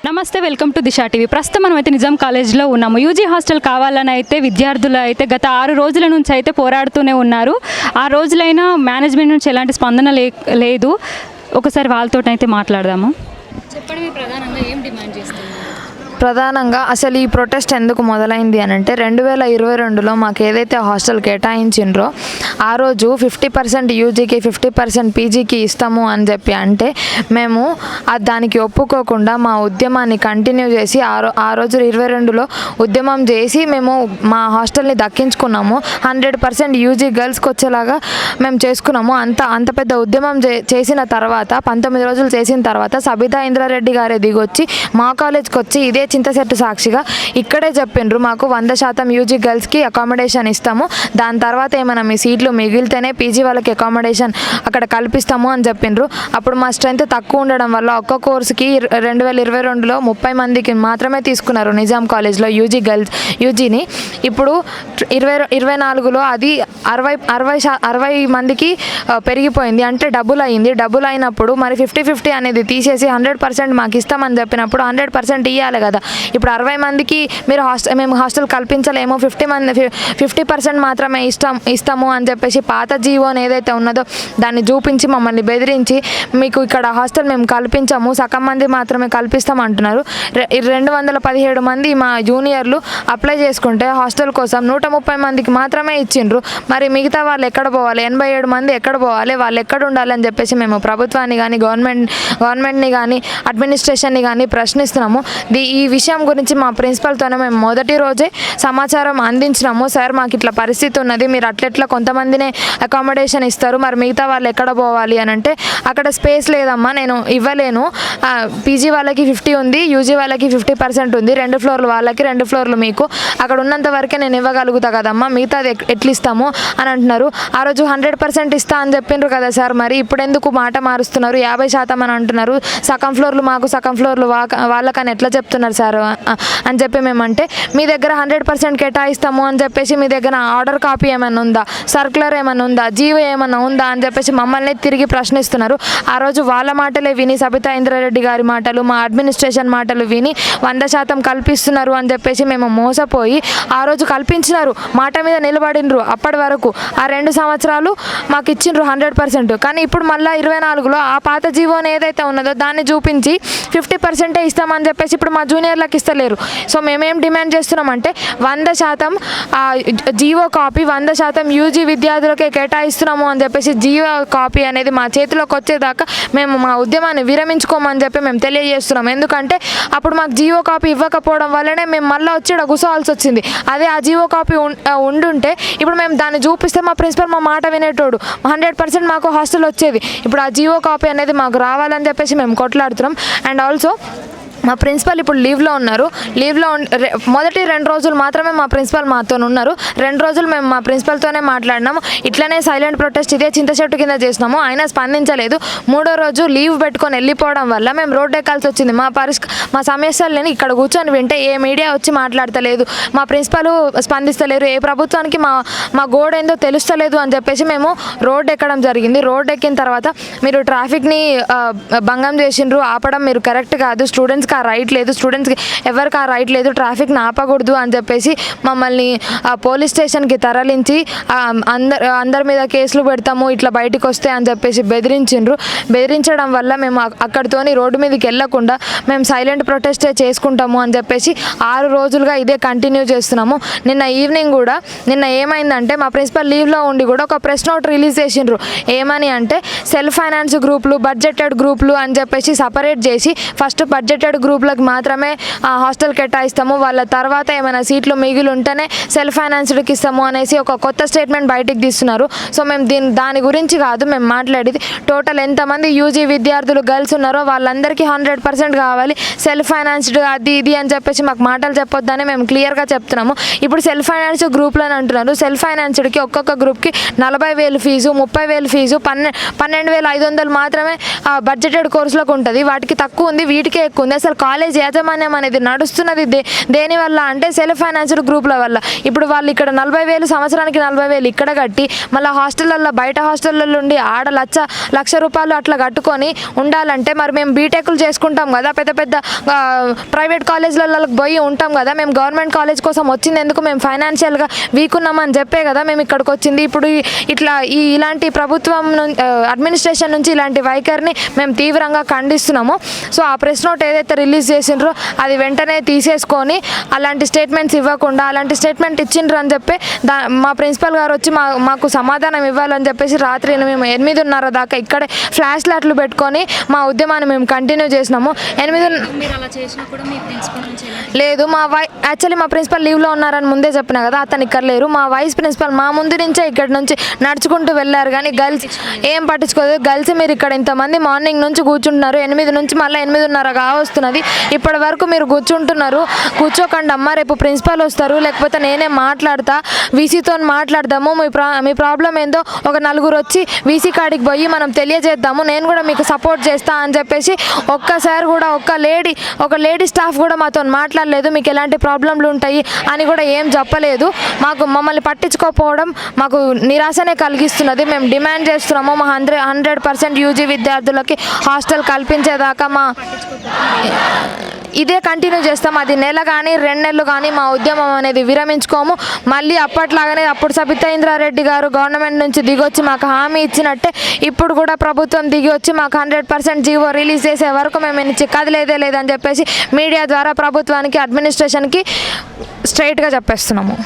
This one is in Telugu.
నమస్తే, వెల్కమ్ టు దిశా టీవీ. ప్రస్తుతం మనం అయితే నిజాం కాలేజ్లో ఉన్నాము. యూజీ హాస్టల్ కావాలని అయితే విద్యార్థులు అయితే గత 6 రోజుల నుంచి అయితే పోరాడుతూనే ఉన్నారు. ఆ రోజులైనా మేనేజ్మెంట్ నుంచి ఎలాంటి స్పందన లేదు. ఒకసారి వాళ్ళతో అయితే మాట్లాడదాము. చెప్పండి, ప్రధానంగా ఏం డిమాండ్ చేస్తున్నారు? ప్రధానంగా అసలు ఈ ప్రొటెస్ట్ ఎందుకు మొదలైంది అని అంటే 2022లో మాకు ఏదైతే హాస్టల్ కేటాయించిండ్రో ఆ రోజు 50% యూజీకి 50% పీజీకి ఇస్తాము అని చెప్పి అంటే మేము దానికి ఒప్పుకోకుండా మా ఉద్యమాన్ని కంటిన్యూ చేసి ఆ రోజు 22లో ఉద్యమం చేసి మేము మా హాస్టల్ని దక్కించుకున్నాము. 100% యూజీ గర్ల్స్కి వచ్చేలాగా మేము చేసుకున్నాము. అంత పెద్ద ఉద్యమం చేసిన తర్వాత 19 రోజులు చేసిన తర్వాత సబితా ఇంద్రారెడ్డి గారే దిగొచ్చి మా కాలేజ్కి వచ్చి ఇదే చింతచెట్టు సాక్షిగా ఇక్కడే చెప్పిండ్రు, మాకు 100% యూజీ గర్ల్స్కి అకామిడేషన్ ఇస్తాము, దాని తర్వాత ఏమైనా మీ సీట్లు మిగిలితేనే పీజీ వాళ్ళకి అకామిడేషన్ అక్కడ కల్పిస్తాము అని చెప్పిండ్రు. అప్పుడు మా స్ట్రెంత్ తక్కువ ఉండడం వల్ల ఒక్క కోర్సుకి 2022లో 30 మందికి మాత్రమే తీసుకున్నారు నిజాం కాలేజ్లో యూజీని. ఇప్పుడు 2024లో అది 60 మందికి పెరిగిపోయింది, అంటే డబుల్ అయింది. డబుల్ అయినప్పుడు మరి 50-50 అనేది తీసేసి 100% మాకు ఇస్తామని చెప్పినప్పుడు 100% ఇవ్వాలి కదా. ఇప్పుడు 60 మందికి మేము హాస్టల్ కల్పించలేము, 50% మాత్రమే ఇస్తాము అని చెప్పేసి పాత జీవోని ఏదైతే ఉన్నదో దాన్ని చూపించి మమ్మల్ని బెదిరించి మీకు ఇక్కడ హాస్టల్ మేము కల్పించాము, సగం మంది మాత్రమే కల్పిస్తాం అంటున్నారు. 217 మంది మా జూనియర్లు అప్లై చేసుకుంటే హాస్టల్ కోసం 130 మందికి మాత్రమే ఇచ్చిండ్రు. మరి మిగతా వాళ్ళు ఎక్కడ పోవాలి? 87 మంది ఎక్కడ పోవాలి? వాళ్ళు ఎక్కడ ఉండాలని చెప్పేసి మేము ప్రభుత్వాన్ని కానీ గవర్నమెంట్ని కానీ అడ్మినిస్ట్రేషన్ని కానీ ప్రశ్నిస్తున్నాము. ఈ విషయం గురించి మా ప్రిన్సిపల్తోనే మేము మొదటి రోజే సమాచారం అందించినాము. సార్, మాకు ఇట్లా పరిస్థితి ఉన్నది, మీరు అట్లెట్లా కొంతమందినే అకామిడేషన్ ఇస్తారు, మరి మిగతా వాళ్ళు ఎక్కడ పోవాలి అని అంటే అక్కడ స్పేస్ లేదమ్మా, నేను ఇవ్వలేను, పీజీ వాళ్ళకి 50 ఉంది, యూజీ వాళ్ళకి 50% ఉంది, 2 ఫ్లోర్లు వాళ్ళకి 2 ఫ్లోర్లు మీకు, అక్కడ ఉన్నంత వరకే నేను ఇవ్వగలుగుతా కదమ్మా, మిగతాది ఎట్లా ఇస్తాము అని అంటున్నారు. ఆ రోజు 100% ఇస్తా అని చెప్పిండ్రు కదా సార్, మరి ఇప్పుడు ఎందుకు మాట మారుస్తున్నారు? 50% అని అంటున్నారు, సగం ఫ్లోర్లు మాకు సగం ఫ్లోర్లు వాళ్ళకని ఎట్లా చెప్తున్నారు సార్ అని చెప్పి మేమంటే మీ దగ్గర 100% కేటాయిస్తాము అని చెప్పేసి మీ దగ్గర ఆర్డర్ కాపీ ఏమైనా ఉందా, సర్క్యులర్ ఏమైనా ఉందా, జీవో ఏమైనా ఉందా అని చెప్పేసి మమ్మల్ని తిరిగి ప్రశ్నిస్తున్నారు. ఆ రోజు వాళ్ళ మాటలే విని సబితా ఇంద్రారెడ్డి గారి మాటలు, మా అడ్మినిస్ట్రేషన్ మాటలు విని 100% కల్పిస్తున్నారు అని చెప్పేసి మేము మోసపోయి ఆ రోజు కల్పించినారు, మాట మీద నిలబడినరు. అప్పటి వరకు ఆ 2 సంవత్సరాలు మాకు ఇచ్చిండ్రు 100%. కానీ ఇప్పుడు మళ్ళీ 24లో ఆ పాత జీవోని ఏదైతే ఉన్నదో దాన్ని చూపించి 50% ఇస్తామని చెప్పేసి ఇప్పుడు మా జూనియర్లకు ఇస్తలేరు. సో మేమేం డిమాండ్ చేస్తున్నామంటే 100% జీవో కాపీ 100% యూజీ విద్యార్థులకే కేటాయిస్తున్నాము అని చెప్పేసి జీవో కాపీ అనేది మా చేతిలోకి వచ్చేదాకా మేము మా ఉద్యమాన్ని విరమించుకోమని చెప్పి మేము తెలియజేస్తున్నాం. ఎందుకంటే అప్పుడు మాకు జీవో కాపీ ఇవ్వకపోవడం వల్లనే మేము మళ్ళీ వచ్చి ఇక్కడ కూర్చోవాల్సి వచ్చింది. అదే ఆ జీవో కాపీ ఉండుంటే ఇప్పుడు మేము దాన్ని చూపిస్తే మా ప్రిన్సిపల్ మా మాట వినేటోడు, 100% మాకు హాస్టల్ వచ్చేది. ఇప్పుడు ఆ జీవో కాపీ అనేది మాకు రావాలని చెప్పేసి మేము కొట్లాడుతున్నాం. అండ్ ఆల్సో మా ప్రిన్సిపల్ ఇప్పుడు లీవ్లో ఉన్నారు. మొదటి 2 రోజులు మాత్రమే మా ప్రిన్సిపల్ మాతో ఉన్నారు. 2 రోజులు మేము మా ప్రిన్సిపల్తోనే మాట్లాడినాము. ఇట్లనే సైలెంట్ ప్రొటెస్ట్ ఇదే చింతచెట్టు కింద చేసినాము, అయినా స్పందించలేదు. 3వ రోజు లీవ్ పెట్టుకొని వెళ్ళిపోవడం వల్ల మేము రోడ్డు ఎక్కాల్సి వచ్చింది. మా సమస్యలని ఇక్కడ కూర్చొని వింటే ఏ మీడియా వచ్చి మాట్లాడతలేదు, మా ప్రిన్సిపల్ స్పందిస్తలేరు, ఏ ప్రభుత్వానికి మా గోడ ఏందో తెలుస్తలేదు అని చెప్పేసి మేము రోడ్డు ఎక్కడం జరిగింది. రోడ్డు ఎక్కిన తర్వాత మీరు ట్రాఫిక్ని భంగం చేసిండ్రు, ఆపడం మీరు కరెక్ట్ కాదు, స్టూడెంట్స్కి ఆ రైట్ లేదు, స్టూడెంట్స్కి ఎవరికి ఆ రైట్ లేదు, ట్రాఫిక్ని ఆపకూడదు అని చెప్పేసి మమ్మల్ని పోలీస్ స్టేషన్కి తరలించి అందరి మీద కేసులు పెడతాము ఇట్లా బయటికి వస్తే అని చెప్పేసి బెదిరించడం వల్ల మేము అక్కడితోని రోడ్డు మీదకి వెళ్ళకుండా మేము సైలెంట్ ప్రొటెస్టే చేసుకుంటాము అని చెప్పేసి 6 రోజులుగా ఇదే కంటిన్యూ చేస్తున్నాము. నిన్న ఈవినింగ్ కూడా ఏమైందంటే మా ప్రిన్సిపల్ లీవ్లో ఉండి కూడా ఒక ప్రెస్ నోట్ రిలీజ్ చేసిండ్రు. ఏమని అంటే సెల్ఫ్ ఫైనాన్స్ గ్రూపులు, బడ్జెటెడ్ గ్రూపులు అని చెప్పేసి సపరేట్ చేసి ఫస్ట్ బడ్జెటెడ్ గ్రూపులకు మాత్రమే హాస్టల్ కేటాయిస్తాము, వాళ్ళ తర్వాత ఏమైనా సీట్లు మిగిలి ఉంటేనే సెల్ఫ్ ఫైనాన్స్డ్కి ఇస్తాము అనేసి ఒక కొత్త స్టేట్మెంట్ బయటికి తీస్తున్నారు. సో మేము దాని గురించి కాదు మేము మాట్లాడేది, టోటల్ ఎంతమంది యూజీ విద్యార్థులు గర్ల్స్ ఉన్నారో వాళ్ళందరికీ 100% కావాలి, సెల్ఫ్ ఫైనాన్స్డ్ అది ఇది అని చెప్పేసి మాకు మాటలు చెప్పొద్దని మేము క్లియర్గా చెప్తున్నాము. ఇప్పుడు సెల్ఫ్ ఫైనాన్స్ గ్రూపులు అని అంటున్నారు. సెల్ఫ్ ఫైనాన్స్డ్కి ఒక్కొక్క గ్రూప్కి 40,000 ఫీజు, 30,000 ఫీజు, 12,500 మాత్రమే బడ్జెటెడ్ కోర్సులకు ఉంటుంది. వాటికి తక్కువ ఉంది, వీటికే ఎక్కువ ఉంది. అసలు మరి కాలేజ్ యాజమాన్యం అనేది నడుస్తున్నది దేనివల్ల అంటే సెల్ఫ్ ఫైనాన్షియల్ గ్రూప్ల వల్ల. ఇప్పుడు వాళ్ళు ఇక్కడ 40,000 సంవత్సరానికి 40,000 ఇక్కడ కట్టి మళ్ళీ హాస్టళ్ళల్లో బయట హాస్టళ్ళల్లో ఉండి ఆడ లక్ష రూపాయలు అట్లా కట్టుకొని ఉండాలంటే మరి మేము బీటెక్లు చేసుకుంటాం కదా, పెద్ద పెద్ద ప్రైవేట్ కాలేజ్లలో పోయి ఉంటాం కదా. మేము గవర్నమెంట్ కాలేజ్ కోసం వచ్చింది ఎందుకు, మేము ఫైనాన్షియల్గా వీక్ ఉన్నామని చెప్పే కదా మేము ఇక్కడికి వచ్చింది. ఇప్పుడు ఇలాంటి ప్రభుత్వం అడ్మినిస్ట్రేషన్ నుంచి ఇలాంటి వైఖరిని మేము తీవ్రంగా ఖండిస్తున్నాము. సో ఆ ప్రెస్ నోట్ ఏదైతే రిలీజ్ చేసిండ్రో అది వెంటనే తీసేసుకొని అలాంటి స్టేట్మెంట్స్ ఇవ్వకుండా, అలాంటి స్టేట్మెంట్ ఇచ్చిండ్రు అని చెప్పి మా ప్రిన్సిపల్ గారు వచ్చి మాకు సమాధానం ఇవ్వాలని చెప్పేసి రాత్రి మేము 8:30 దాకా ఇక్కడే ఫ్లాష్ లైట్లు పెట్టుకొని మా ఉద్యమాన్ని మేము కంటిన్యూ చేసినాము. 8 లేదు యాక్చువల్లీ మా ప్రిన్సిపల్ లీవ్లో ఉన్నారని ముందే చెప్పిన కదా, అతను ఇక్కడ లేరు. మా వైస్ ప్రిన్సిపల్ మా ముందు నుంచే ఇక్కడ నుంచి నడుచుకుంటూ వెళ్ళారు కానీ గర్ల్స్ ఏం పట్టించుకోలేదు. గర్ల్స్ మీరు ఇక్కడ ఇంతమంది మార్నింగ్ నుంచి కూర్చుంటున్నారు, 8 నుంచి మళ్ళీ 8:30 కావస్తున్నది, ఇప్పటి వరకు మీరు కూర్చుంటున్నారు, కూర్చోకండి అమ్మ, రేపు ప్రిన్సిపల్ వస్తారు లేకపోతే నేనే మాట్లాడతా, వీసీతో మాట్లాడదాము, మీ ప్రాబ్లం ఏందో ఒక 4 వచ్చి వీసీ కాడికి పోయి మనం తెలియజేద్దాము, నేను కూడా మీకు సపోర్ట్ చేస్తా అని చెప్పేసి ఒక్కసారి కూడా ఒక లేడీ స్టాఫ్ కూడా మాతో మాట్లాడలేదు. మీకు ఎలాంటి ప్రాబ్లంలు ఉంటాయి అని కూడా ఏం చెప్పలేదు. మమ్మల్ని పట్టించుకోకపోవడం మాకు నిరాశనే కలిగిస్తున్నది. మేము డిమాండ్ చేస్తున్నాము మా 100% యూజీ విద్యార్థులకి హాస్టల్ కల్పించేదాకా ఇదే కంటిన్యూ చేస్తాం. అది నెల కానీ 2 నెలలు కానీ మా ఉద్యమం అనేది విరమించుకోము. మళ్ళీ అప్పట్లాగానే అప్పుడు సబితా ఇంద్రారెడ్డి గారు గవర్నమెంట్ నుంచి దిగొచ్చి మాకు హామీ ఇచ్చినట్టే ఇప్పుడు కూడా ప్రభుత్వం దిగి వచ్చి మాకు 100% జీవో రిలీజ్ చేసే వరకు మేము నుంచి కదిలేదే లేదని చెప్పేసి మీడియా ద్వారా ప్రభుత్వానికి అడ్మినిస్ట్రేషన్కి స్ట్రైట్గా చెప్పేస్తున్నాము.